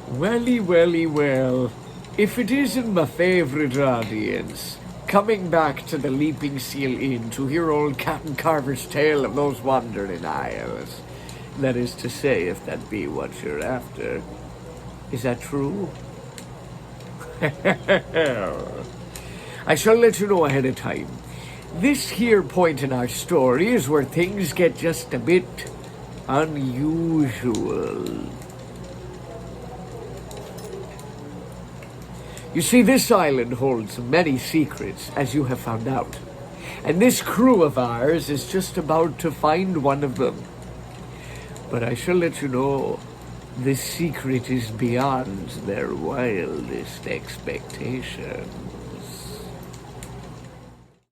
Welly, welly, well. If it isn't my favorite audience, coming back to the Leaping Seal Inn to hear old Captain Karver's tale of those wandering isles. That is to say, if that be what you're after. Is that true? I shall let you know ahead of time. This here point in our story is where things get just a bit unusual. You see, this island holds many secrets, as you have found out. And this crew of ours is just about to find one of them. But I shall let you know, this secret is beyond their wildest expectations.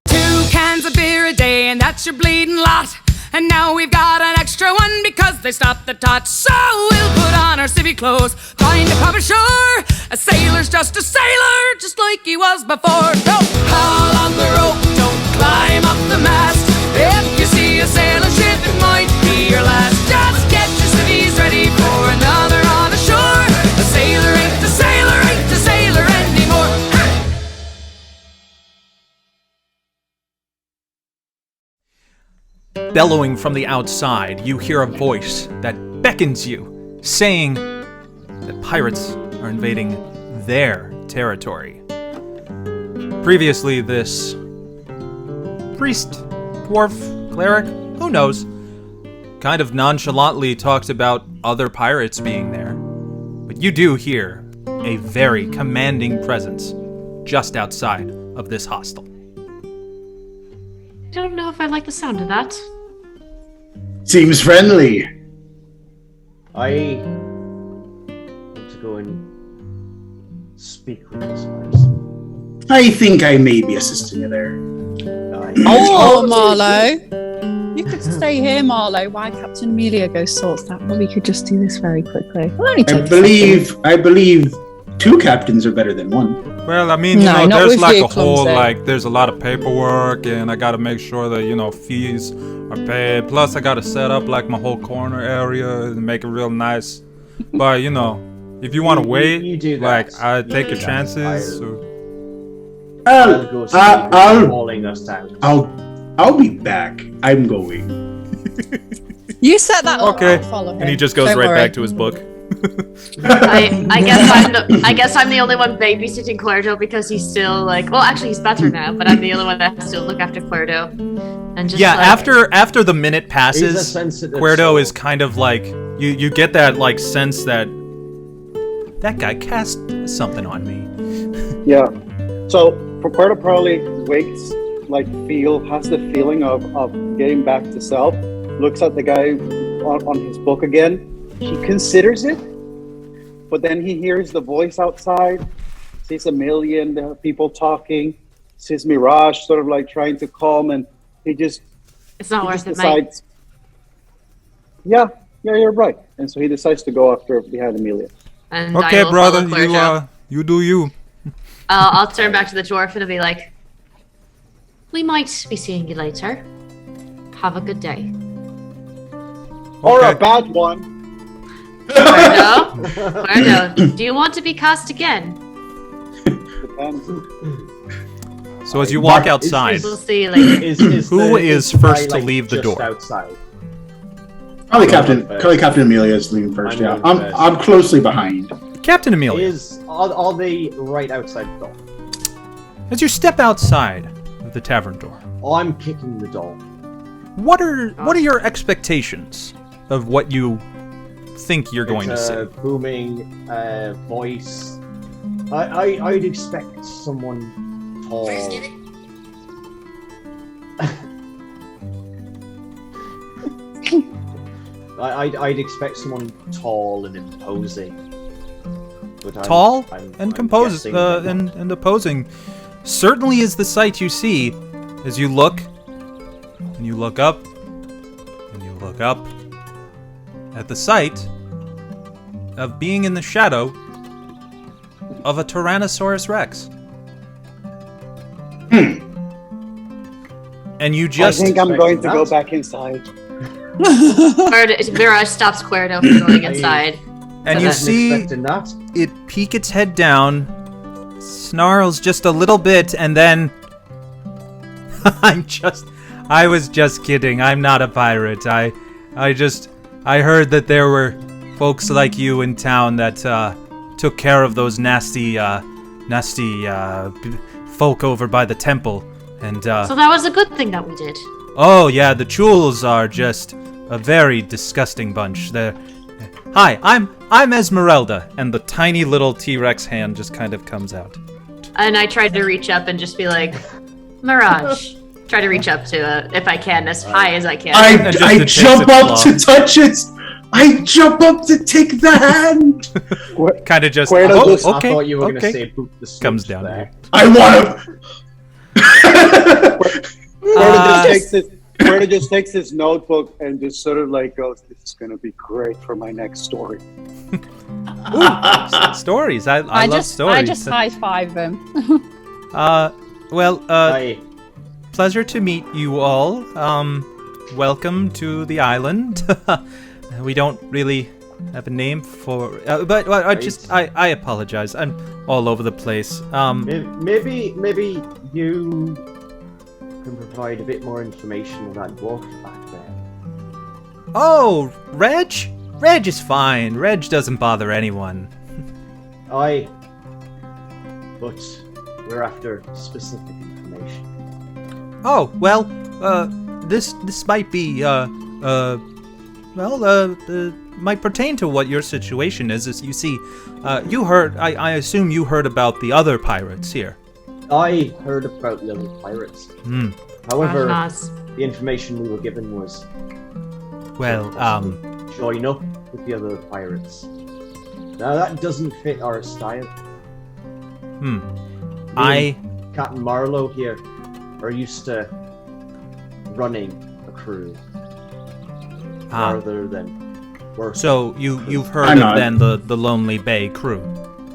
2 cans of beer a day, and that's your bleeding lot. And now we've got an extra one because they stopped the tot. So we'll put on our civvy clothes, find a pub ashore. A sailor's just a sailor, just like he was before. Don't haul on the rope, don't climb up the mast. If you see a sailing ship, it might be your last. Just get your civvies ready for another on the shore. A sailor ain't a sailor, ain't a sailor anymore. Bellowing from the outside, you hear a voice that beckons you, saying that pirates are invading their territory. Previously, this priest, dwarf, cleric, who knows, kind of nonchalantly talked about other pirates being there. But you do hear a very commanding presence just outside of this hostel. I don't know if I like the sound of that. Seems friendly. I want to go and speak with this person. I think I may be assisting you there. Oh, Marlowe. You could stay here, Marlowe, while Captain Amelia goes sorts that. Well, we could just do this very quickly. We'll only take I believe 2 captains are better than 1. Well, I mean, No, not there's with like you, a whole, clumsy. there's a lot of paperwork, and I gotta make sure that, fees are paid. Plus, I gotta set up, my whole corner area and make it real nice. But, if you want to wait, you do that. I take your that. chances. I'll go see who's calling us down. I'll be back. I'm going. You set that up. Okay. I'll follow him. And he just goes Don't right worry. back to his book. I guess I'm the only one babysitting Kuerdo because he's still actually he's better now, but I'm the only one that has to look after Kuerdo. And just after the minute He's a passes, sensitive Kuerdo soul. is kind of you get that sense that guy cast something on me. Yeah. So Kuerdo probably wakes, has the feeling of getting back to self, looks at the guy on his book again. He considers it, but then he hears the voice outside, sees Amelia and the people talking, sees Mirage sort of trying to calm, and it's not worth it, decides, yeah, you're right. And so he decides to go after behind Amelia. And Okay, I will brother, follow Kuerdo. you do you. I'll turn back to the dwarf and I'll be like, we might be seeing you later. Have a good day. Or a bad one. Kuerdo, do you want to be cast again? Depends. So as you walk outside, We'll see you later. who is first to leave the door? Outside? Probably Captain Amelia is leaving first. Yeah, I'm closely behind. Captain Amelia. Are they right outside the door? As you step outside of the tavern door, I'm kicking the door. what are your expectations of what you think you're going to see? Booming voice. I'd expect someone tall. I'd expect someone tall and imposing. But Tall I'm and guessing and opposing certainly is the sight you see as you look and you look up and you look up at the sight of being in the shadow of a Tyrannosaurus Rex. And you just... I think I'm going to go back inside. Mirage stops Kuerdo from going inside. And you see it peek its head down, snarls just a little bit, and then... I was just kidding. I'm not a pirate. I heard that there were folks like you in town that took care of those nasty folk over by the temple, and So that was a good thing that we did. Oh yeah, the Chules are just a very disgusting bunch. Hi, I'm Esmeralda, and the tiny little T-Rex hand just kind of comes out. And I tried to reach up and just be like, Mirage. Try to reach up to if I can, as high as I can. I jump up to touch it. I jump up to take the hand. Kind of just. Okay. Okay. I thought you were going to say boot the comes down there. I want to. Kuerdo just takes his notebook and just sort of like goes, "This is going to be great for my next story." Ooh, stories. I love stories. I just high five them. Pleasure to meet you all. Welcome to the island. We don't really have a name for, but I apologize. I'm all over the place. Maybe you can provide a bit more information on that dwarf back there. Oh, Reg? Reg is fine. Reg doesn't bother anyone. But we're after specific information. Oh, well, this might be, might pertain to what your situation is. As you see, you heard, I assume you heard about the other pirates here. I heard about the other pirates. However, the information we were given was... join up with the other pirates. Now, that doesn't fit our style. Captain Marlowe here are used to running a crew rather than working. So you've heard of then the Lonely Bay crew,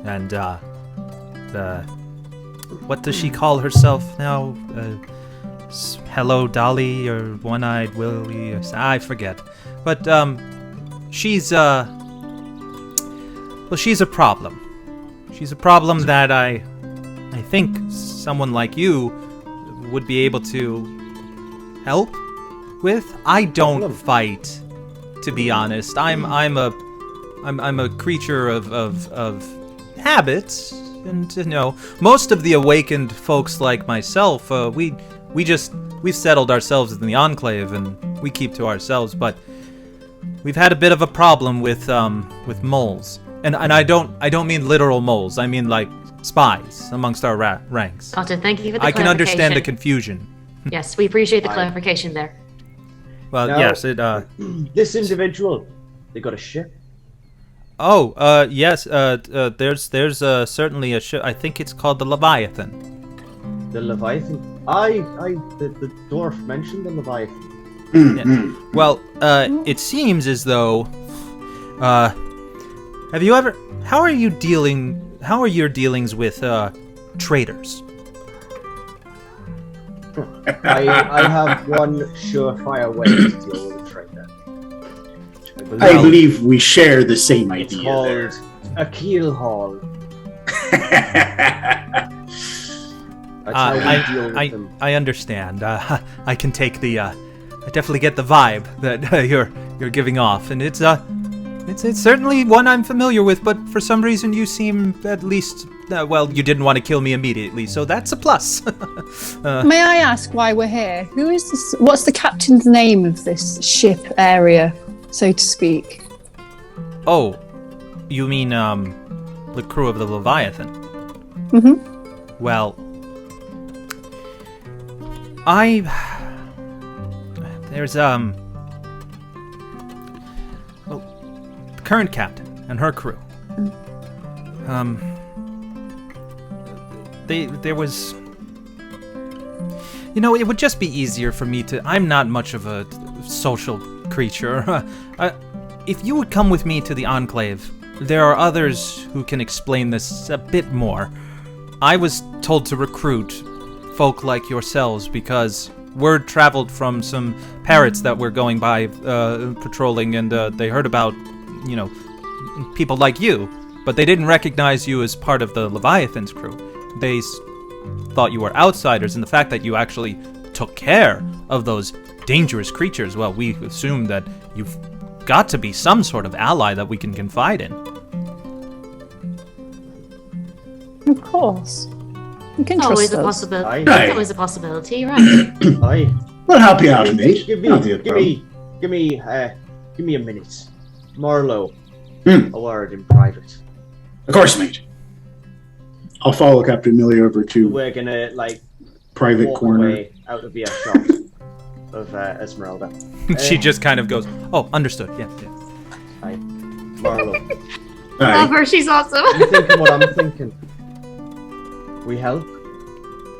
and what does she call herself now? Hello Dolly or One-Eyed Willie? I forget. But she's a problem. She's a problem that I think someone like you would be able to help with. I don't fight, to be honest. I'm a creature of habits, and most of the awakened folks like myself, we've settled ourselves in the Enclave and we keep to ourselves. But we've had a bit of a problem with moles, and I don't mean literal moles. I mean like spies amongst our ranks. Gotcha. Thank you for the I can clarification. understand the confusion. Yes, we appreciate the clarification there. Well, Now, yes, this individual, they got a ship. Oh, yes. There's certainly a ship. I think it's called the Leviathan. The Leviathan. The dwarf mentioned the Leviathan. Yeah. Well, it seems as though. Have you ever? How are your dealings with traders? I have one surefire way to deal with a trader. I believe we share the same It's idea called there. a keel haul. That's how we deal with them. I understand. I can take the. I definitely get the vibe that you're giving off, and it's certainly one I'm familiar with. But for some reason, you seem at least. You didn't want to kill me immediately, so that's a plus. May I ask why we're here? Who is this? What's the captain's name of this ship area, so to speak? Oh, you mean the crew of the Leviathan? Mm-hmm. Well, there's the current captain and her crew. There was, it would just be easier for me to. I'm not much of a social creature. If you would come with me to the Enclave, there are others who can explain this a bit more. I was told to recruit folk like yourselves because word traveled from some parrots that were going by patrolling, and they heard about, people like you, but they didn't recognize you as part of the Leviathan's crew. They thought you were outsiders, and the fact that you actually took care of those dangerous creatures, well, we assumed that you've got to be some sort of ally that we can confide in. Of course. You can trust Always a us. possibility. Aye. Always a possibility, right? Aye. We'll help you out, mate. Give Not the me a minute. Marlowe. A word in private. Of course, mate. I'll follow Captain Amelia over to We're gonna private walk corner. away out of earshot of Esmeralda. She just kind of goes, "Oh, understood. Yeah." Aye. Marlowe. Aye. Love her. She's awesome. You thinking what I'm thinking? We help?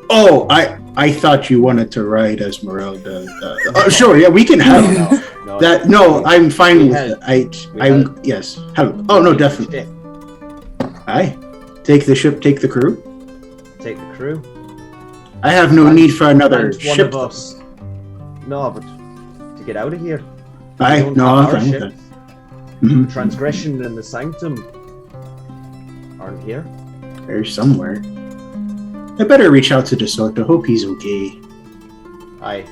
Oh, I thought you wanted to ride Esmeralda. Oh, sure, yeah, we can help. No, I'm fine with it. I'm yes, help. Oh no, definitely. Aye. Take the ship, take the crew. Take the crew. I have no need for another And one ship. of us. No, but to get out of here. Aye, We don't no, have I'm our fine with ship. that. Mhm. Transgression and the Sanctum aren't here. They're somewhere. I better reach out to DeSoto. Hope he's okay. Aye.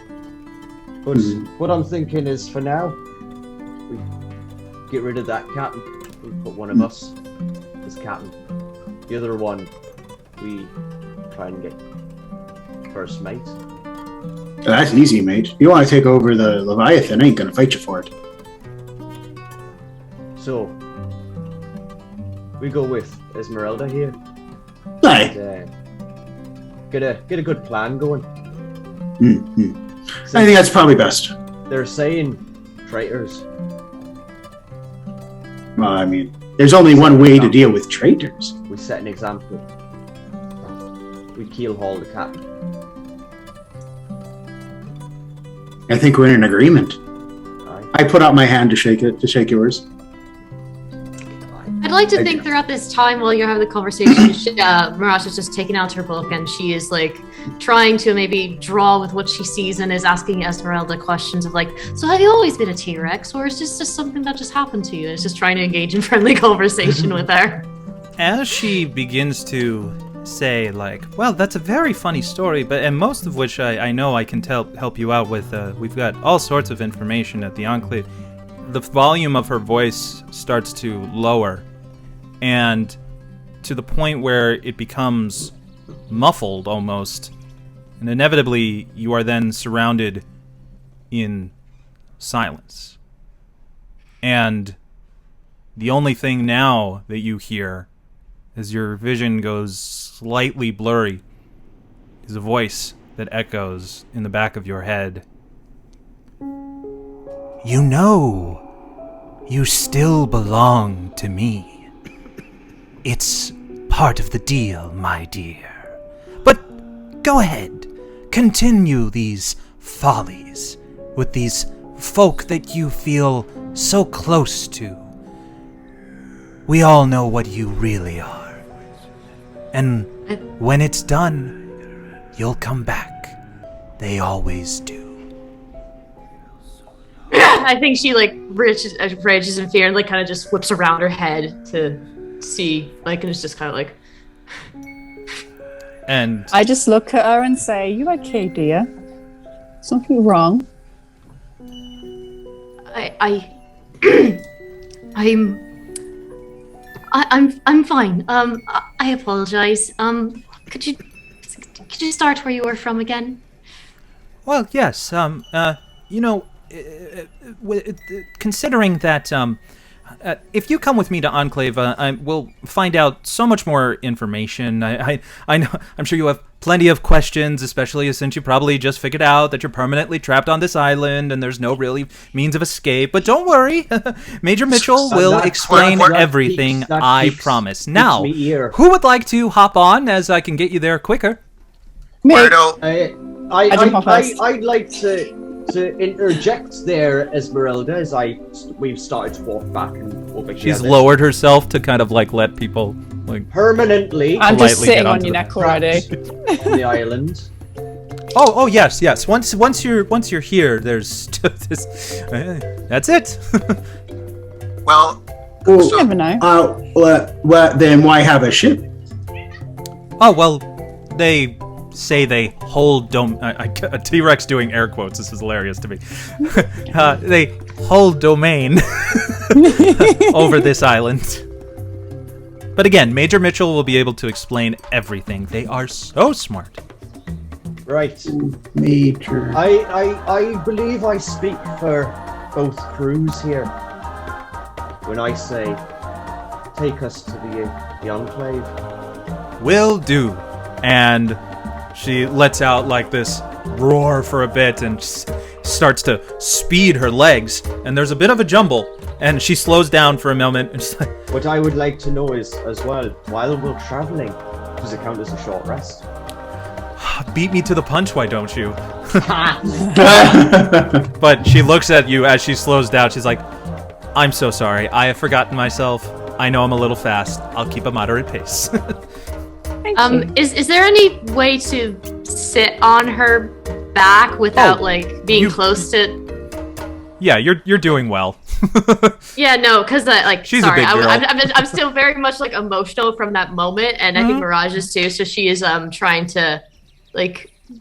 But what I'm thinking is, for now, we get rid of that captain. We put one of us as captain. The other one, we try and get first mate. That's easy, mate. You want to take over the Leviathan? I ain't gonna fight you for it. So, we go with Esmeralda here. Aye. And, get a good plan going. I think that's probably best. They're saying traitors. Well, I mean, there's only one way to deal with traitors. We set an example. We keelhaul the captain. I think we're in an agreement. Aye. I put out my hand to shake yours. I'd like to think throughout this time while you're having the conversation, Mirage is just taking out her book and she is trying to maybe draw with what she sees and is asking Esmeralda questions of so have you always been a T-Rex, or is this just something that just happened to you? And it's just trying to engage in friendly conversation with her. As she begins to say, well, that's a very funny story, and most of which I know I can help you out with. We've got all sorts of information at the Enclave. The volume of her voice starts to lower, and to the point where it becomes muffled almost, and inevitably you are then surrounded in silence. And the only thing now that you hear as your vision goes slightly blurry is a voice that echoes in the back of your head. You know, you still belong to me. It's part of the deal, my dear. But go ahead, continue these follies with these folk that you feel so close to. We all know what you really are. And when it's done, you'll come back. They always do. I think she rages in fear and kind of just whips around her head to see, and it's just kind of And I just look at her and say, "You okay, dear? Something wrong?" I'm fine. I apologize. Could you start where you were from again? well, yes. Considering that, if you come with me to Enclave, we'll find out so much more information. I know. I'm sure you have plenty of questions, especially since you probably just figured out that you're permanently trapped on this island and there's no really means of escape. But don't worry, Major Mitchell will explain everything. I promise. Now, who would like to hop on, as I can get you there quicker? Me. I'd like to interject there, Esmeralda, as we've started to walk back and over here. She's lowered herself to kind of let people permanently. I'm just politely sitting get on onto your the- neck already. on the island. Oh yes. Once you're here, there's just this, that's it. Well, You never know. Well, then why have a ship? Oh, well, they say they hold a T-Rex doing air quotes. This is hilarious to me. They hold domain over this island. But again, Major Mitchell will be able to explain everything. They are so smart. Right. Major. I believe I speak for both crews here when I say take us to the Enclave. Will do. And she lets out like this roar for a bit and starts to speed her legs. And there's a bit of a jumble. And she slows down for a moment. And she's like, what I would like to know is, as well, while we're traveling, does it count as a short rest? beat me to the punch, why don't you? But she looks at you as she slows down. She's like, I'm so sorry. I have forgotten myself. I know I'm a little fast. I'll keep a moderate pace. Is there any way to sit on her back without being close to? Yeah, you're doing well. Yeah, no, because she's sorry, a big girl. I'm still very much emotional from that moment, and I think Mirage is too. So she is trying to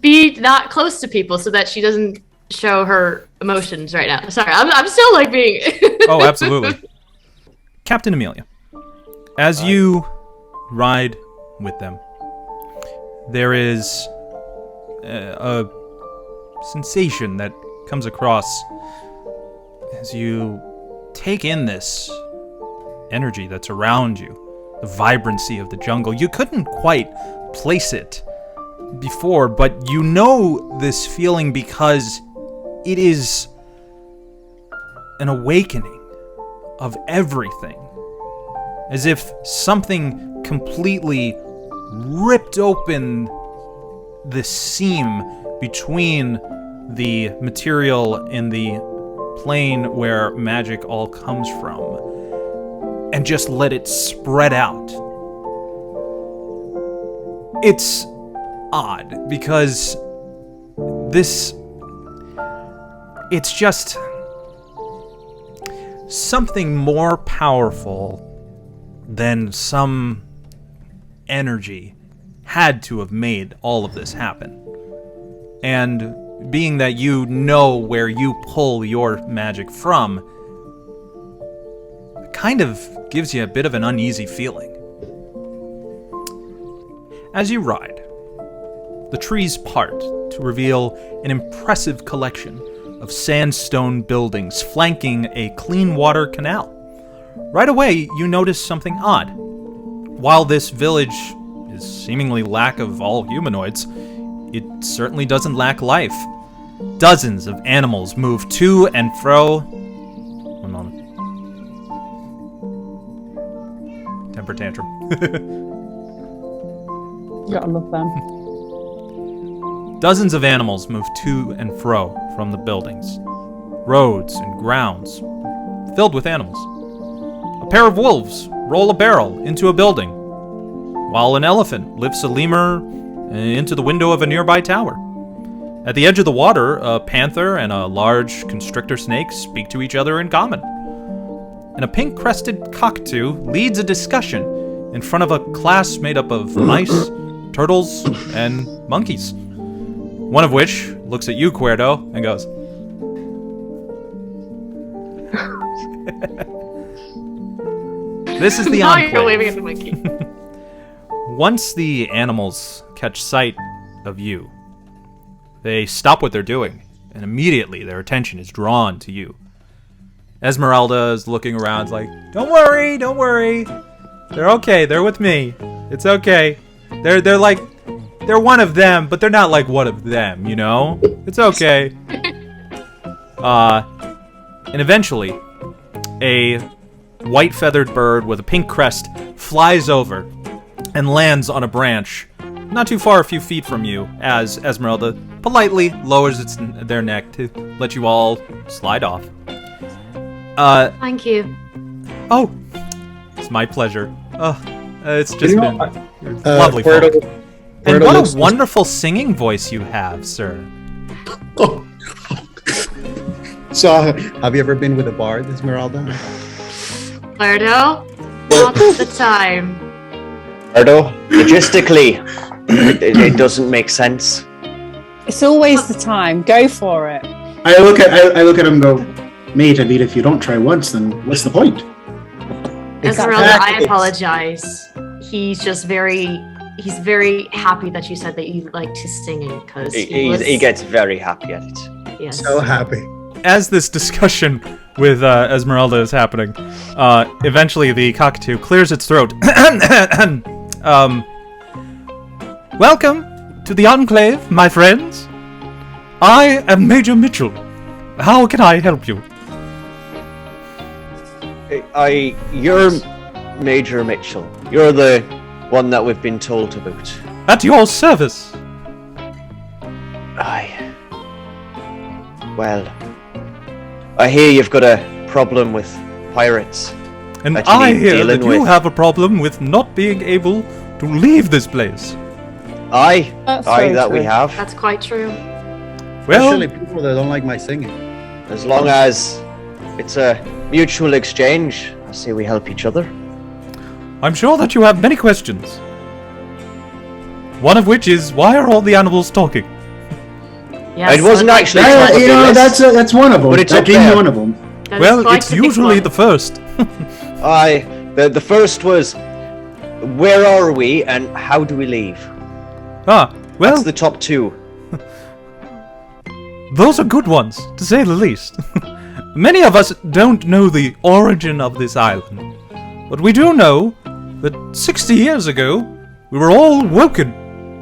be not close to people so that she doesn't show her emotions right now. Sorry, I'm still being. Oh, absolutely. Captain Amelia, as you ride with them, there is a sensation that comes across as you take in this energy that's around you, the vibrancy of the jungle. You couldn't quite place it before, but you know this feeling because it is an awakening of everything. As if something completely ripped open the seam between the material in the plane where magic all comes from and just let it spread out. It's odd because it's just something more powerful than some energy had to have made all of this happen. And being that you know where you pull your magic from, it kind of gives you a bit of an uneasy feeling. As you ride, the trees part to reveal an impressive collection of sandstone buildings flanking a clean water canal. Right away, you notice something odd. While this village is seemingly lack of all humanoids, it certainly doesn't lack life. Dozens of animals move to and fro. One moment. Temper tantrum. You gotta love them. Dozens of animals move to and fro from the buildings, roads, and grounds filled with animals. A pair of wolves roll a barrel into a building, while an elephant lifts a lemur into the window of a nearby tower. At the edge of the water, a panther and a large constrictor snake speak to each other in common. And a pink-crested cockatoo leads a discussion in front of a class made up of mice, turtles, and monkeys. One of which looks at you, Kuerdo, and goes, This is the Enclave. You're waving at the monkey. Once the animals catch sight of you, they stop what they're doing, and immediately their attention is drawn to you. Esmeralda is looking around like, Don't worry. They're okay, they're with me. It's okay. They're one of them, but they're not like one of them, you know? It's okay. And eventually, a white feathered bird with a pink crest flies over and lands on a branch not too far, a few feet from you, as Esmeralda politely lowers their neck to let you all slide off. Thank you. Oh, it's my pleasure. It's just been lovely. Kuerdo, And what a wonderful singing voice you have, sir. Oh. So, have you ever been with a bard, Esmeralda? Kuerdo, not the time. Kuerdo, logistically, it doesn't make sense. It's always the time. Go for it. I look at him and go, mate, I mean, if you don't try once, then what's the point? Esmeralda, I apologize. He's just very happy that you said that you liked his singing, because he gets very happy at it. Yes. So happy. As this discussion with Esmeralda is happening, eventually the cockatoo clears its throat. Welcome to the Enclave, my friends. I am Major Mitchell. How can I help you? You're Major Mitchell. You're the one that we've been told about. At your service. Well, I hear you've got a problem with pirates. And that you I need hear dealing that you with. have a problem with not being able to leave this place. That's very that true. we have. That's quite true. Well, Especially people that don't like my singing. As long as it's a mutual exchange, I say we help each other. I'm sure that you have many questions. One of which is, why are all the animals talking? Yes, It wasn't I'd like actually to- top of the list. That's one of them. But it's That up gave me there. one of them. that is Well, quite it's a big usually one. the first. The first was, where are we and how do we leave? Well, That's the top two. those are good ones, to say the least. Many of us don't know the origin of this island, but we do know that 60 years ago, we were all woken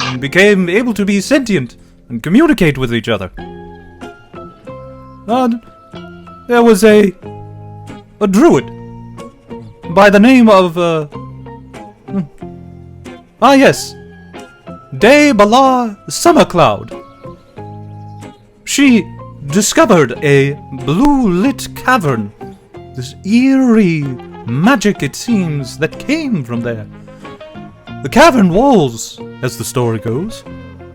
and became able to be sentient and communicate with each other. And there was a druid by the name of, yes, De Bala Summercloud. She discovered a blue-lit cavern. This eerie magic, it seems, that came from there. The cavern walls, as the story goes,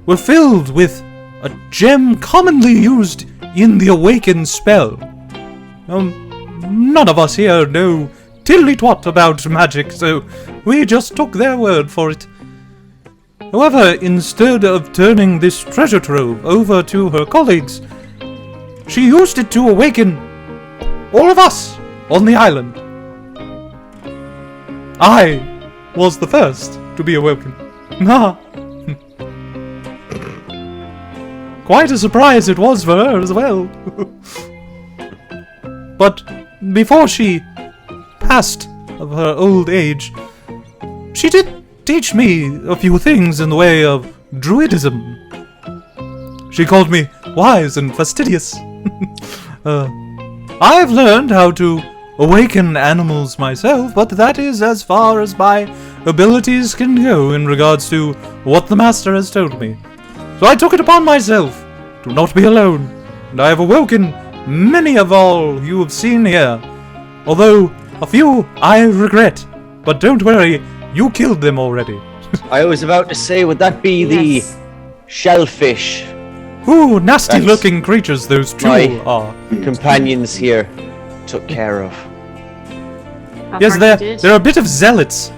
were filled with a gem commonly used in the Awaken spell. None of us here know tiddly-twat about magic, so we just took their word for it. However, instead of turning this treasure trove over to her colleagues, she used it to awaken all of us on the island. I was the first to be awoken. Quite a surprise it was for her as well. But before she passed of her old age, she did teach me a few things in the way of druidism. She called me wise and fastidious. I've learned how to awaken animals myself, but that is as far as my abilities can go in regards to what the master has told me. So I took it upon myself to not be alone, and I have awoken many of all you have seen here, although a few I regret. But don't worry, you killed them already. I was about to say, would that be Yes. the shellfish Ooh, nasty That's looking creatures those two my- are. companions here took care of? That Yes, part they're, you did. they're a bit of zealots.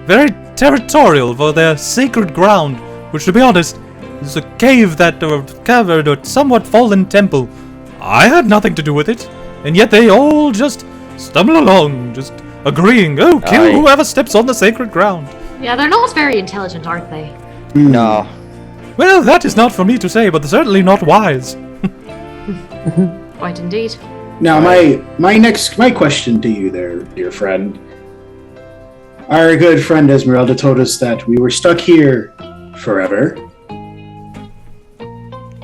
Very territorial for their sacred ground, which, to be honest, is a cave that, or cavern, or somewhat fallen temple. I had nothing to do with it, and yet they all just stumble along, just agreeing, oh, kill Aye. whoever steps on the sacred ground. Yeah, they're not very intelligent, aren't they? No. Well, that is not for me to say, but certainly not wise. Quite indeed. Now, my question to you there, dear friend. Our good friend Esmeralda told us that we were stuck here forever.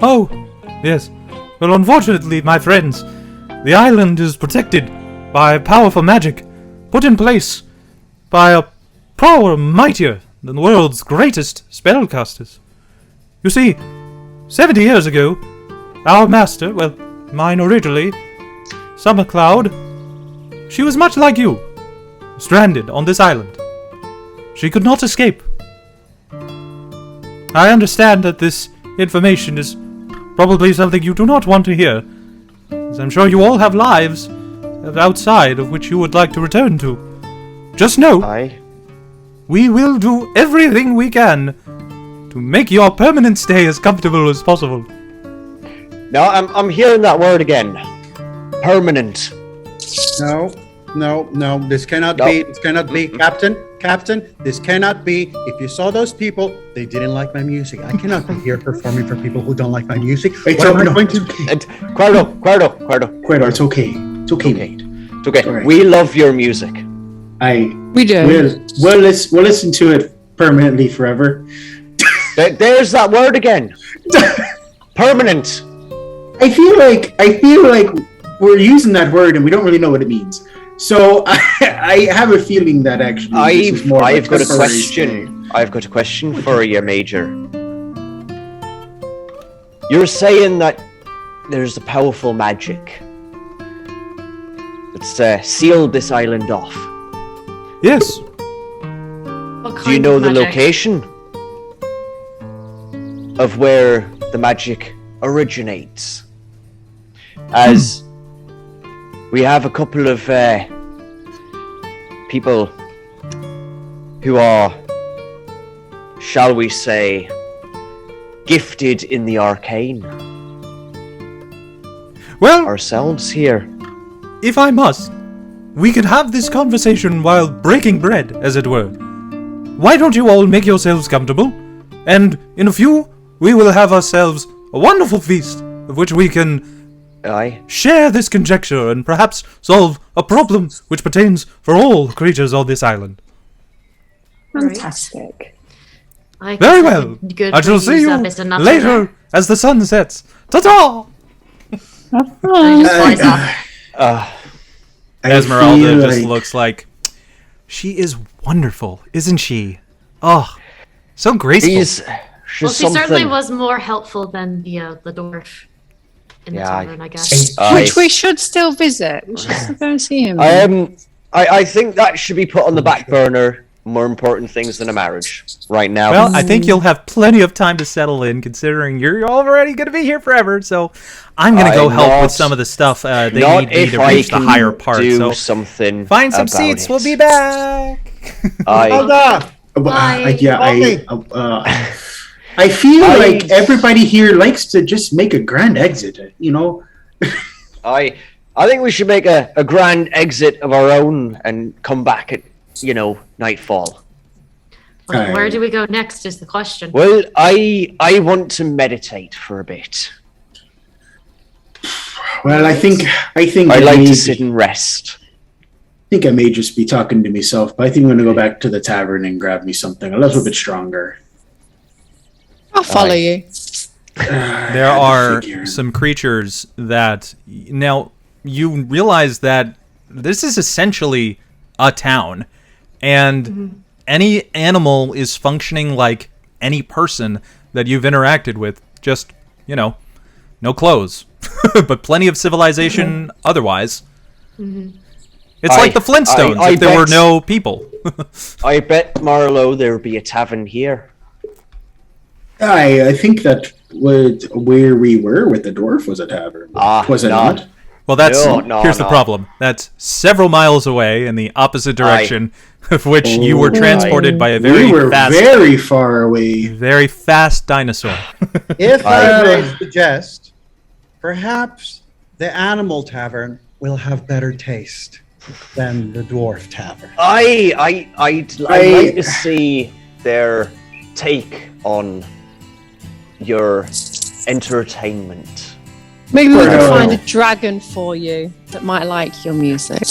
Oh, yes. Well, unfortunately, my friends, the island is protected by powerful magic, put in place by a power mightier than the world's greatest spellcasters. You see, 70 years ago, our master, well, mine originally, Summer Cloud, she was much like you, stranded on this island. She could not escape. I understand that this information is probably something you do not want to hear, as I'm sure you all have lives, outside of which you would like to return to. Just know, Aye. we will do everything we can to make your permanent stay as comfortable as possible. No, I'm hearing that word again. Permanent. No. This cannot be. This cannot be, Captain. This cannot be. If you saw those people, they didn't like my music. I cannot be here performing for people who don't like my music. Wait, What am I no. going to? Cuerdo. It's okay. It's okay, mate. It's okay. All right. We love your music. We do. We'll listen to it permanently forever. There's that word again. Permanent. I feel like we're using that word and we don't really know what it means. So I have a feeling that actually this is more of I've got a temporary question. stay. I've got a question for you, Major. You're saying that there's a powerful magic that's sealed this island off. Yes. What kind Do you know of the magic? location of where the magic originates? As we have a couple of people who are, shall we say, gifted in the arcane. Well, Ourselves here. if I must, we could have this conversation while breaking bread, as it were. Why don't you all make yourselves comfortable? And in a few, we will have ourselves a wonderful feast, of which we can Aye. share this conjecture and perhaps solve a problem which pertains for all creatures on this island. Fantastic. I guess Very I well. could go I shall to see use you that bit of nut later there. as the sun sets. Ta-ta! And he just flies off. I Esmeralda feel just like- looks like she is wonderful, isn't she? Oh, so graceful. She's Well, she something. certainly was more helpful than the dwarf in the Yeah, tavern, I guess. Which we should still visit. We should still go and see him. I think that should be put on the back burner. More important things than a marriage right now. Well, I think you'll have plenty of time to settle in, considering you're already going to be here forever. So I'm going to go help with some of the stuff they not need me if to I reach the can higher part. do So something. find some about seats. it. We'll be back. I I feel I- like everybody here likes to just make a grand exit, you know? I think we should make a grand exit of our own and come back at nightfall. Well, where do we go next is the question. Well, I want to meditate for a bit. Well, I think I like to sit and rest. I think I may just be talking to myself, but I think I'm going to go back to the tavern and grab me something a little bit stronger. I'll follow you. There are some creatures that now you realize that this is essentially a town, and any animal is functioning like any person that you've interacted with. Just no clothes, but plenty of civilization otherwise. It's like the Flintstones if there were no people. I bet, Marlowe, there would be a tavern here. I think that where we were with the dwarf was a tavern. Was it not? Well, that's No, here's the problem. That's several miles away in the opposite direction, of which you were transported by a We were fast, very far away. very fast dinosaur. If I may suggest, perhaps the animal tavern will have better taste than the dwarf tavern. I'd like to see their take on your entertainment. Maybe we can Well- find a dragon for you that might like your music.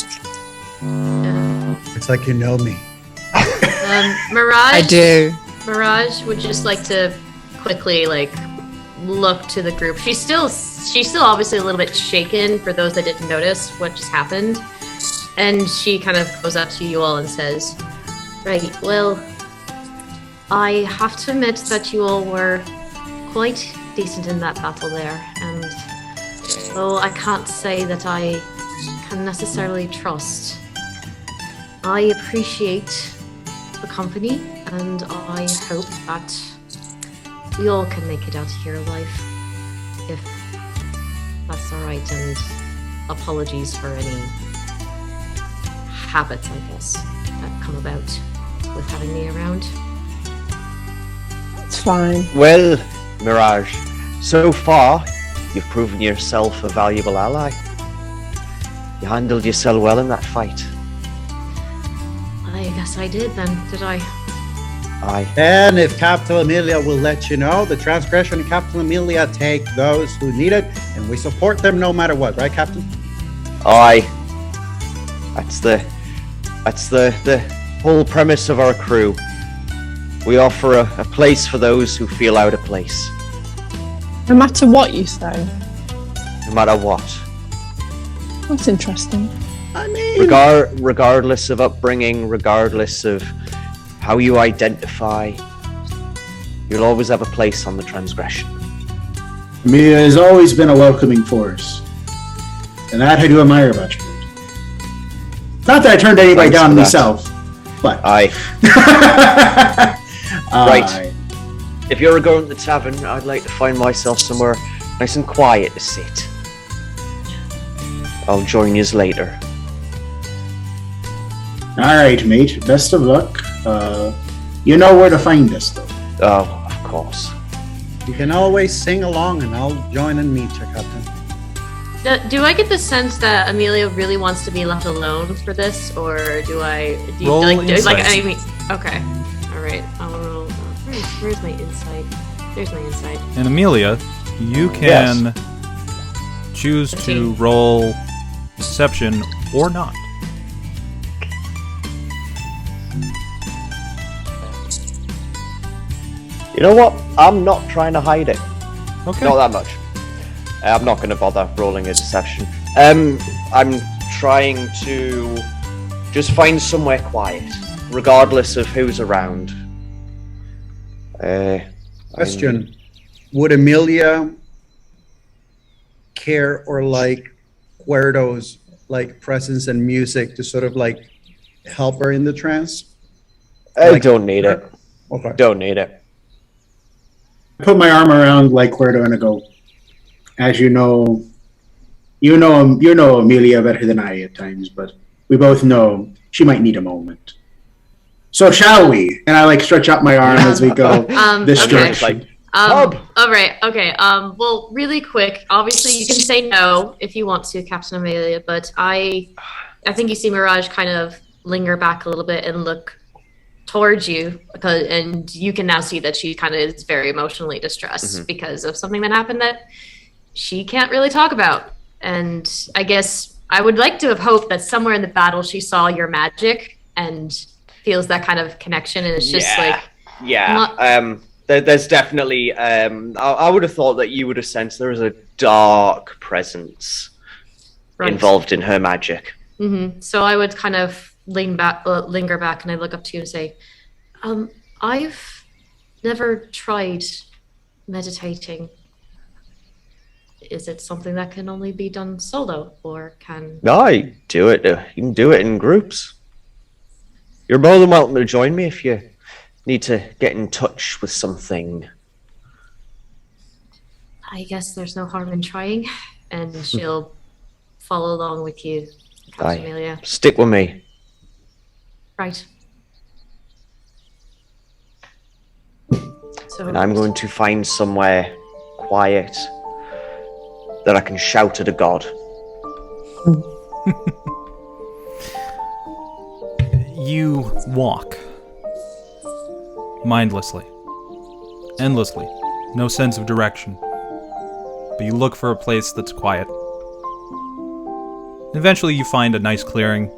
It's like you know me. Mirage. I do. Mirage would just like to quickly look to the group. She's still obviously a little bit shaken for those that didn't notice what just happened. And she kind of goes up to you all and says, "Right, well, I have to admit that you all were quite decent in that battle there, and though I can't say that I can necessarily trust, I appreciate the company, and I hope that we all can make it out of here alive, if that's alright, and apologies for any habits, I guess, that come about with having me around. It's fine. Well, Mirage, so far, you've proven yourself a valuable ally. You handled yourself well in that fight. I guess I did then, did I? Aye. And if Captain Amelia will let you know, the Transgression and Captain Amelia take those who need it, and we support them no matter what, right, Captain? Aye. That's the whole premise of our crew. We offer a place for those who feel out of place. No matter what you say. No matter what. That's interesting. I mean, Regardless of upbringing, regardless of how you identify, you'll always have a place on the Transgression. Amelia has always been a welcoming force. And that I do admire about you. Not that I turned anybody Thanks down for that. myself, but... Aye. Right. If you're going to the tavern, I'd like to find myself somewhere nice and quiet to sit. I'll join yous later. Alright, mate. Best of luck. You know where to find us, though. Oh, of course. you can always sing along and I'll join and meet you, Captain. Do I get the sense that Amelia really wants to be left alone for this, or do I? Do you, Roll like, insight. I mean, okay, all right. I'll roll. Where's my insight? There's my insight. And Amelia, you can choose to 15. roll deception or not. You know what? I'm not trying to hide it. Okay. Not that much. I'm not going to bother rolling a deception. I'm trying to just find somewhere quiet, regardless of who's around. Question. Would Amelia care or like Kuerdo's like presence and music to sort of like help her in the trance? I Like- don't need it. Okay. Don't need it. I put my arm around like Kuerdo and I go, as you know Amelia better than I at times, but we both know she might need a moment. So shall we? And I like stretch out my arm as we go this okay. direction. All right. Okay. Well, really quick. Obviously, you can say no if you want to, Captain Amelia. But I think you see Mirage kind of linger back a little bit and look towards you, and you can now see that she kind of is very emotionally distressed because of something that happened that she can't really talk about. And I guess I would like to have hoped that somewhere in the battle she saw your magic and feels that kind of connection, and it's just There's definitely. I would have thought that you would have sensed there was a dark presence involved in her magic. Mm-hmm. So I would kind of linger back, and I look up to you and say, I've never tried meditating. Is it something that can only be done solo, or can... No, you do it. You can do it in groups. You're more than welcome to join me if you need to get in touch with something. I guess there's no harm in trying, and she'll follow along with you, Captain Amelia. Stick with me. Right. So And I'm going to find somewhere quiet that I can shout at a god. You walk mindlessly, endlessly, no sense of direction. But you look for a place that's quiet. Eventually you find a nice clearing,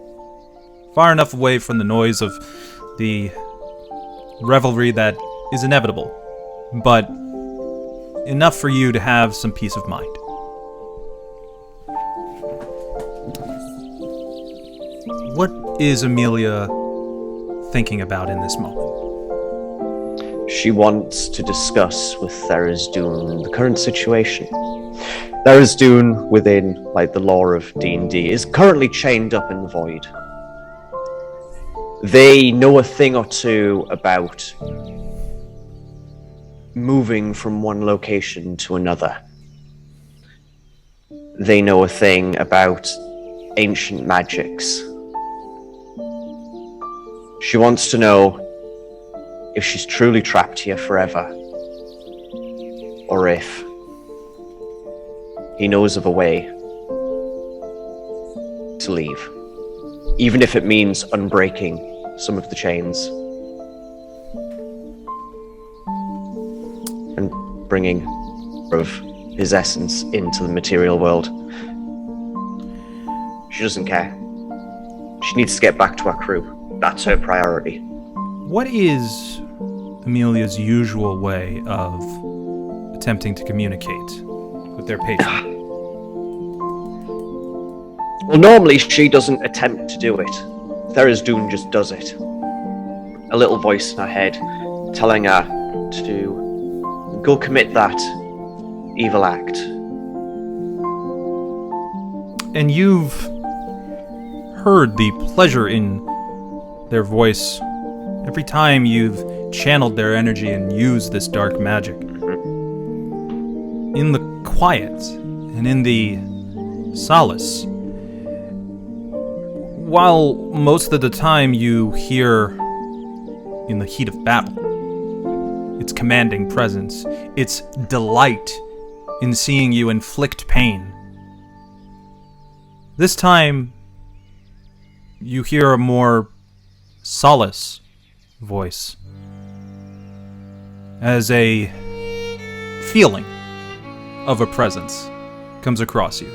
far enough away from the noise of the revelry that is inevitable, but enough for you to have some peace of mind. What is Amelia thinking about in this moment? She wants to discuss with Tharizdun the current situation. Tharizdun, within the lore of D&D, is currently chained up in the void. They know a thing or two about moving from one location to another. They know a thing about ancient magics. She wants to know if she's truly trapped here forever, or if he knows of a way to leave, even if it means unbreaking some of the chains and bringing of his essence into the material world. She doesn't care. She needs to get back to our crew. That's her priority. What is Amelia's usual way of attempting to communicate with their patron? Well, normally she doesn't attempt to do it. Tharizdun just does it. A little voice in her head telling her to go commit that evil act. And you've heard the pleasure in their voice every time you've channeled their energy and used this dark magic. In the quiet and in the solace, while most of the time you hear in the heat of battle its commanding presence, its delight in seeing you inflict pain, this time you hear a more solace voice, as a feeling of a presence comes across you,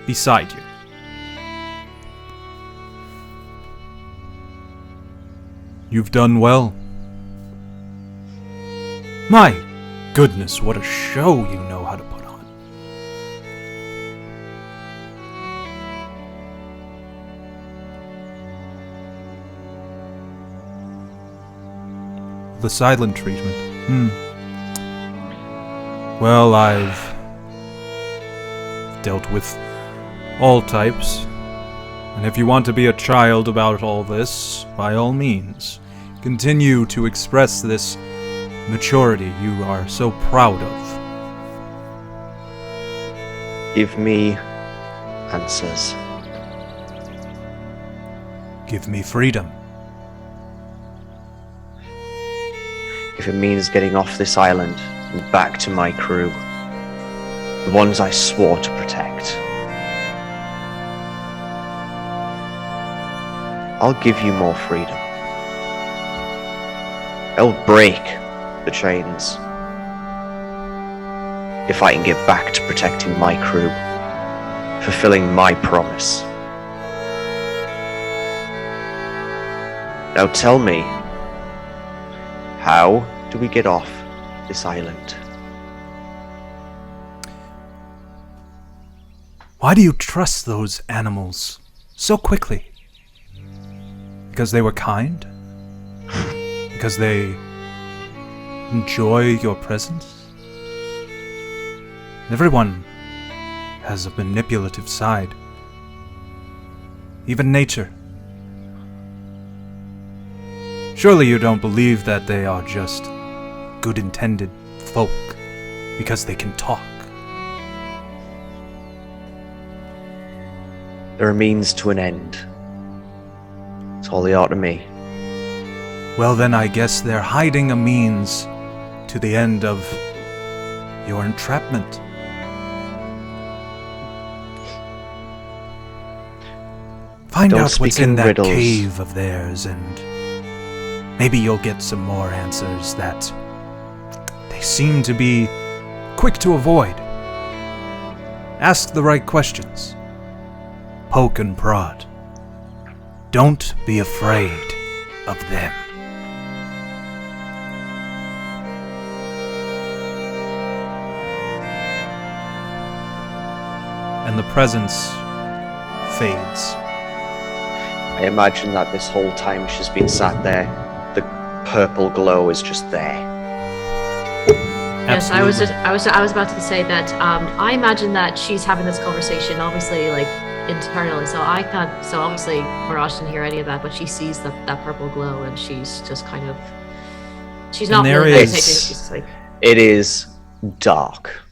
beside you. You've done well. My goodness, what a show you know how to put on. The silent treatment. Well, I've dealt with all types, and if you want to be a child about all this, by all means, continue to express this maturity you are so proud of. Give me answers. Give me freedom. If it means getting off this island and back to my crew, the ones I swore to protect, I'll give you more freedom. I'll break the chains if I can get back to protecting my crew, fulfilling my promise. Now tell me, how do we get off this island? Why do you trust those animals so quickly? Because they were kind? Because they enjoy your presence? Everyone has a manipulative side. Even nature. Surely you don't believe that they are just good-intended folk because they can talk. They're a means to an end. That's all they are to me. Well, then I guess they're hiding a means to the end of your entrapment. Find Don't out what's speak in in that riddles. cave of theirs, and maybe you'll get some more answers that they seem to be quick to avoid. Ask the right questions. Poke and prod. Don't be afraid of them. And the presence fades. I imagine that this whole time she's been sat there, the purple glow is just there. Yes, I was about to say that I imagine that she's having this conversation, obviously, like internally. So obviously Mirage didn't hear any of that, but she sees that purple glow, and she's just kind of, she's not really paying attention. She's just like, It is dark.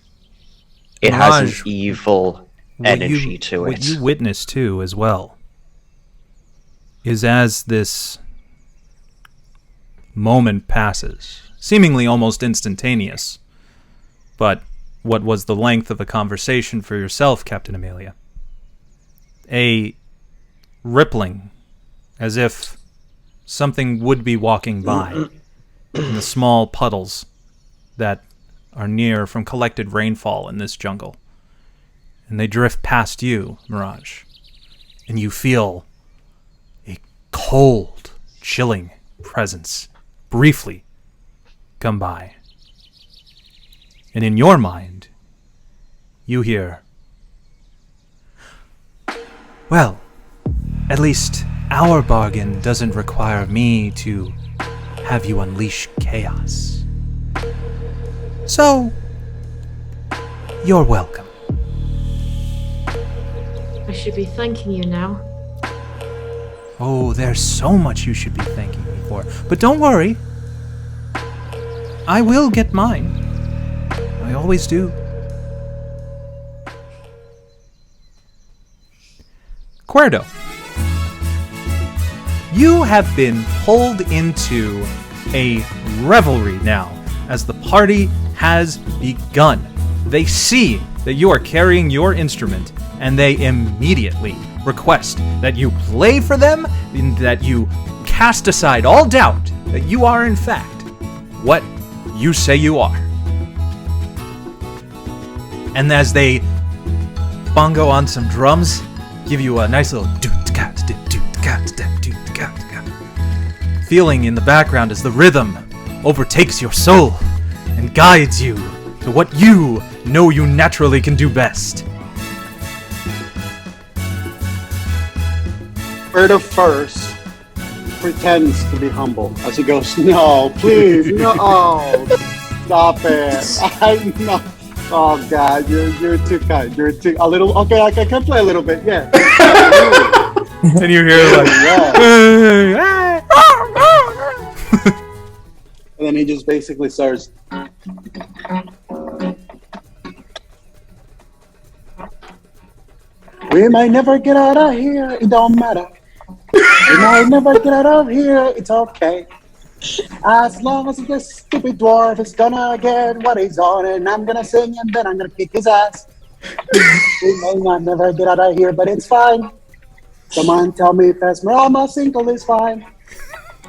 It has Mirage, an evil energy to what it. you witness too, as well, is as this moment passes, seemingly almost instantaneous, but what was the length of a conversation for yourself, Captain Amelia? A rippling, as if something would be walking by in the small puddles that are near from collected rainfall in this jungle. And they drift past you, Mirage, and you feel a cold, chilling presence briefly come by. And in your mind, you hear, well, at least our bargain doesn't require me to have you unleash chaos. So, you're welcome. I should be thanking you now. Oh, there's so much you should be thanking me for. But don't worry. I will get mine. I always do. Kuerdo, you have been pulled into a revelry now as the party has begun. They see that you are carrying your instrument, and they immediately request that you play for them, and that you cast aside all doubt that you are in fact what you say you are. And as they bongo on some drums, give you a nice little feeling in the background as the rhythm overtakes your soul and guides you to what you know you naturally can do best. Kuerdo first pretends to be humble as he goes, no, please, no, stop it. I'm not. Oh God, you're too kind. You're too a little. Okay, I can play a little bit. Yeah. And you hear like, and then he just basically starts. We might never get out of here. It don't matter. We might never get out of here. It's okay. As long as this stupid dwarf is gonna get what he's on, and I'm gonna sing and then I'm gonna kick his ass. We may not never get out of here, but it's fine. Someone tell me if Esmeralda single is fine.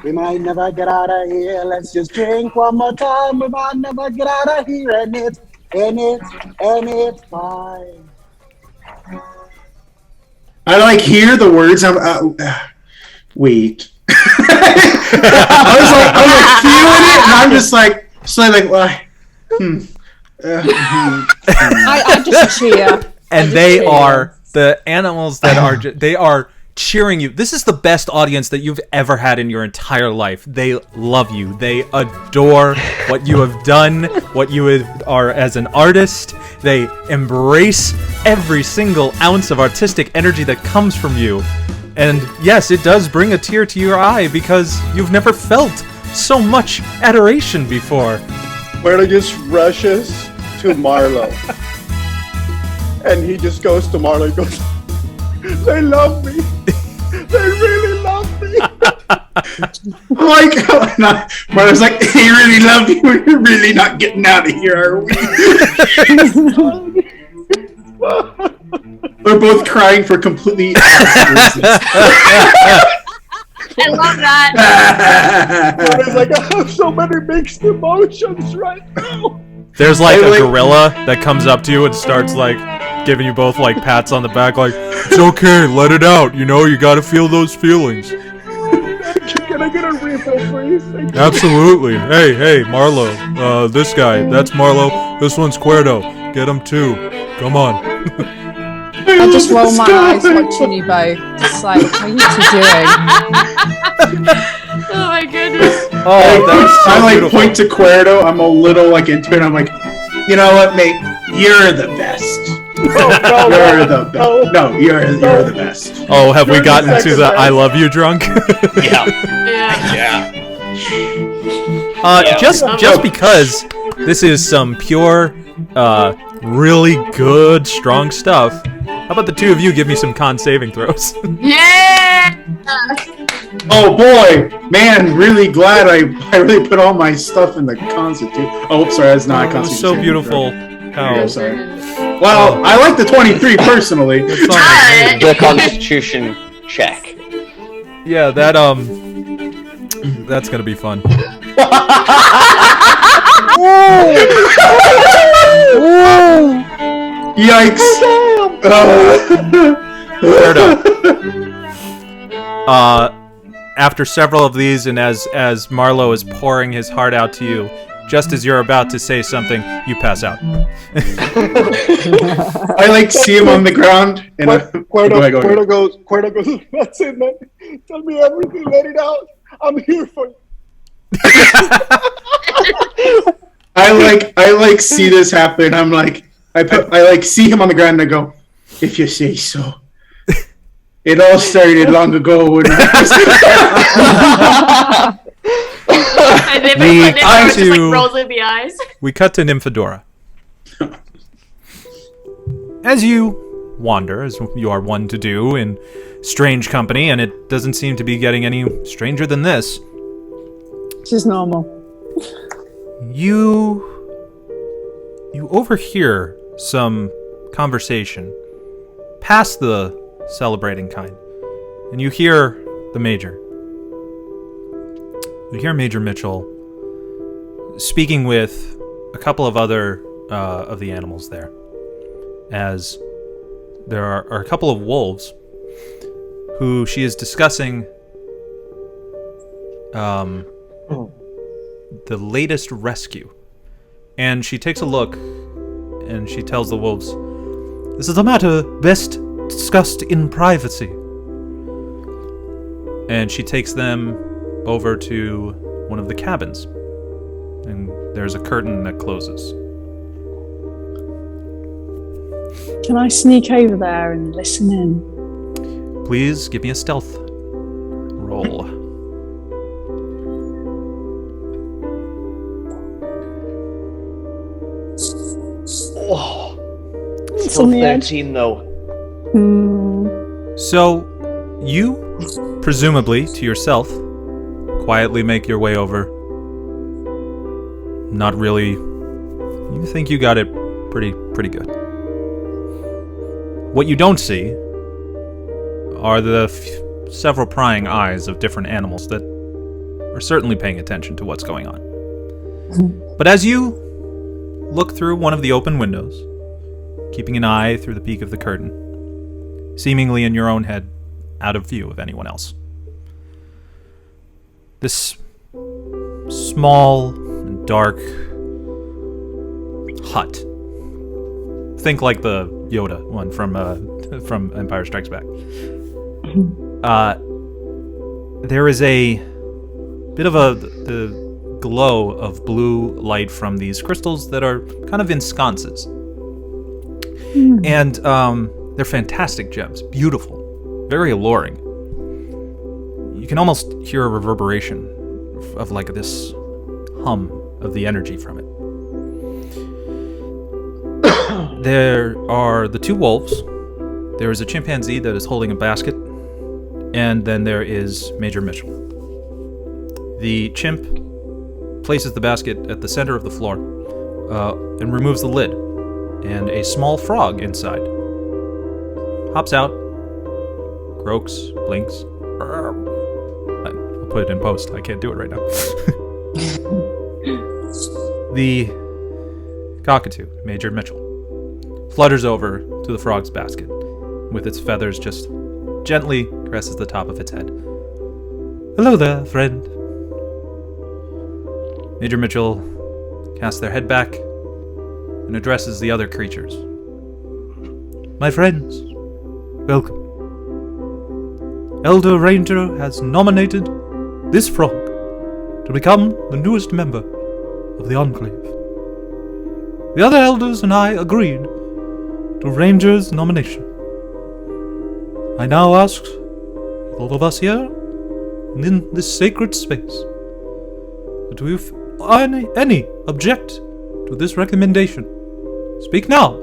We might never get out of here. Let's just drink one more time. We might never get out of here, and it's fine. I like hear the words. Wait. I was like feeling it, and I'm just like, I just cheer. And they are the animals that are. They are cheering you. This is the best audience that you've ever had in your entire life. They love you. They adore what you have done, what you are as an artist. They embrace every single ounce of artistic energy that comes from you. And yes, it does bring a tear to your eye because you've never felt so much adoration before. Kuerdo just rushes to Marlowe. And he just goes to Marlowe and goes, they love me. They really love me. Marlowe's like, they really love you. We're really not getting out of here, are we? We're both crying for completely reasons. I love that. Marlowe's like, I have so many mixed emotions right now. There's like a gorilla that comes up to you and starts like giving you both like pats on the back, like, it's okay, let it out, you know, you gotta feel those feelings. Can I get a refill, please? Absolutely. Hey, Marlowe. This guy, that's Marlowe. This one's Kuerdo. Get him too. Come on. I just roll my eyes watching you both. Just like, what are you two doing? Oh my goodness. Oh, that's so I like beautiful. point to Kuerdo. I'm a little like into it. I'm like, you know what, mate? You're the best. You're the best. No, you're the best. Oh, have we gotten to the I love you drunk? Yeah. Just because this is some pure, really good, strong stuff, how about the two of you give me some con saving throws? Yeah! Oh boy, man! Really glad I really put all my stuff in the Constitution. Oh, sorry, that's not a It was Constitution. so beautiful. How I'm sorry. Well, I like the 23 personally. The Constitution check. Yeah, that's gonna be fun. Yikes! After several of these, and as Marlowe is pouring his heart out to you, just as you're about to say something, you pass out. I like see him on the ground, and Kuerdo goes, that's it, man. Tell me everything, let it out. I'm here for you. I like see this happen. I'm like, I see him on the ground and I go, if you say so. It all started long ago when I rolls in the eyes. We cut to Nymphadora. As you wander, as you are one to do in strange company, and it doesn't seem to be getting any stranger than this. She's normal. You overhear some conversation past the celebrating kind, and you hear the Major. You hear Major Mitchell speaking with a couple of other of the animals there, as there are a couple of wolves who she is discussing the latest rescue. And she takes a look and she tells the wolves, "This is a matter best discussed in privacy." And she takes them over to one of the cabins. And there's a curtain that closes. Can I sneak over there and listen in? Please give me a stealth roll. Oh, It's still on the edge. 13 though. So, you, presumably to yourself, quietly make your way over. Not really. You think you got it pretty good. What you don't see are the several prying eyes of different animals that are certainly paying attention to what's going on. But as you look through one of the open windows, keeping an eye through the peak of the curtain, seemingly in your own head, out of view of anyone else, this small and dark hut. Think like the Yoda one from Empire Strikes Back. There is a bit of the glow of blue light from these crystals that are kind of in sconces. And they're fantastic gems, beautiful, very alluring. You can almost hear a reverberation of like this hum of the energy from it. There are the two wolves. There is a chimpanzee that is holding a basket, and then there is Major Mitchell. The chimp places the basket at the center of the floor and removes the lid, and a small frog inside hops out, croaks, blinks. I'll put it in post. I can't do it right now. The cockatoo, Major Mitchell, flutters over to the frog's basket, with its feathers just gently caresses the top of its head. "Hello there, friend." Major Mitchell casts their head back and addresses the other creatures. "My friends, welcome. Elder Ranger has nominated this frog to become the newest member of the Enclave. The other elders and I agreed to Ranger's nomination. I now ask all of us here and in this sacred space that if any object to this recommendation, speak now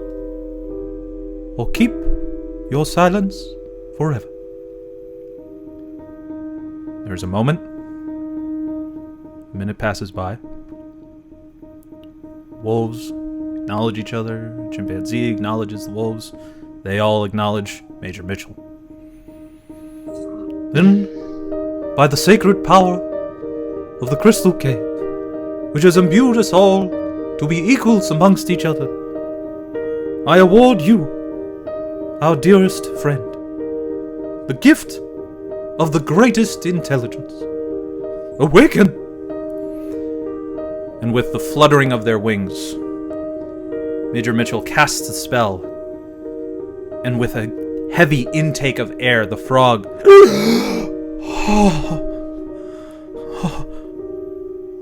or keep your silence forever." There's a moment. A minute passes by. Wolves acknowledge each other. Chimpanzee acknowledges the wolves. They all acknowledge Major Mitchell. Then, by the sacred power of the crystal cave, which has imbued us all to be equals amongst each other, I award you, our dearest friend, the gift of the greatest intelligence. Awaken! And with the fluttering of their wings, Major Mitchell casts a spell, and with a heavy intake of air, the frog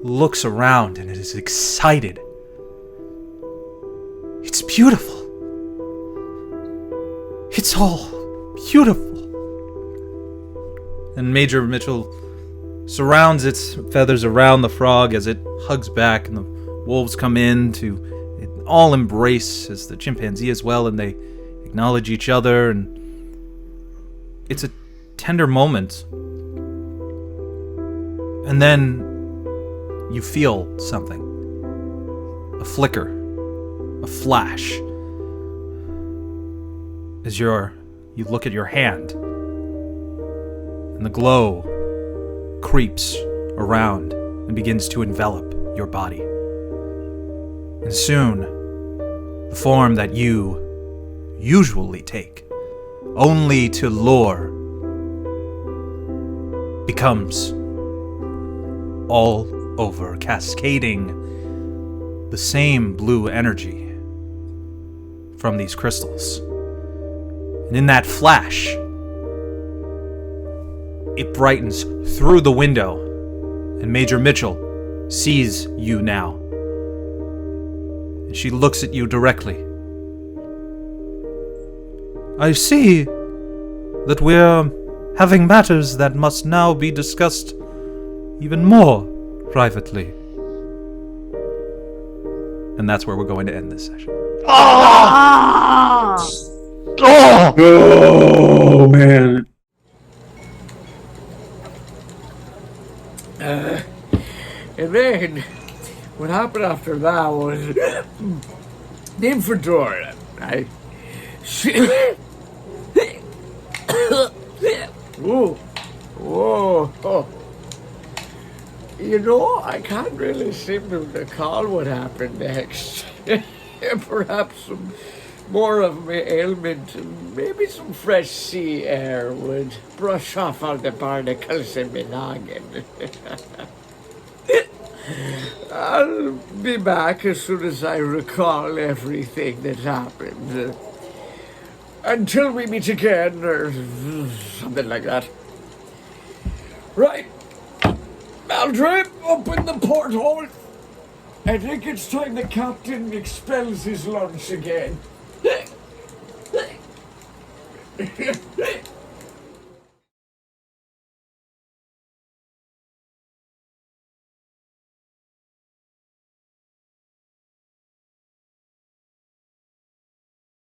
looks around and is excited. It's beautiful. It's all beautiful. And Major Mitchell surrounds its feathers around the frog as it hugs back, and the wolves come in to all embrace, as the chimpanzee as well, and they acknowledge each other, and it's a tender moment. And then you feel something. A flicker. A flash. As you look at your hand, and the glow creeps around and begins to envelop your body. And soon, the form that you usually take, only to lure, becomes all over, cascading the same blue energy from these crystals. And in that flash, it brightens through the window, and Major Mitchell sees you now. And she looks at you directly. I see that we're having matters that must now be discussed even more privately. And that's where we're going to end this session. Oh man. And then, what happened after that was Nymphadora. Whoa. You know, I can't really seem to recall what happened next. Perhaps some more of my ailment and maybe some fresh sea air would brush off all the barnacles in my noggin. I'll be back as soon as I recall everything that happened. Until we meet again, or something like that. Right. Maldred, open the porthole. I think it's time the captain expels his lunch again.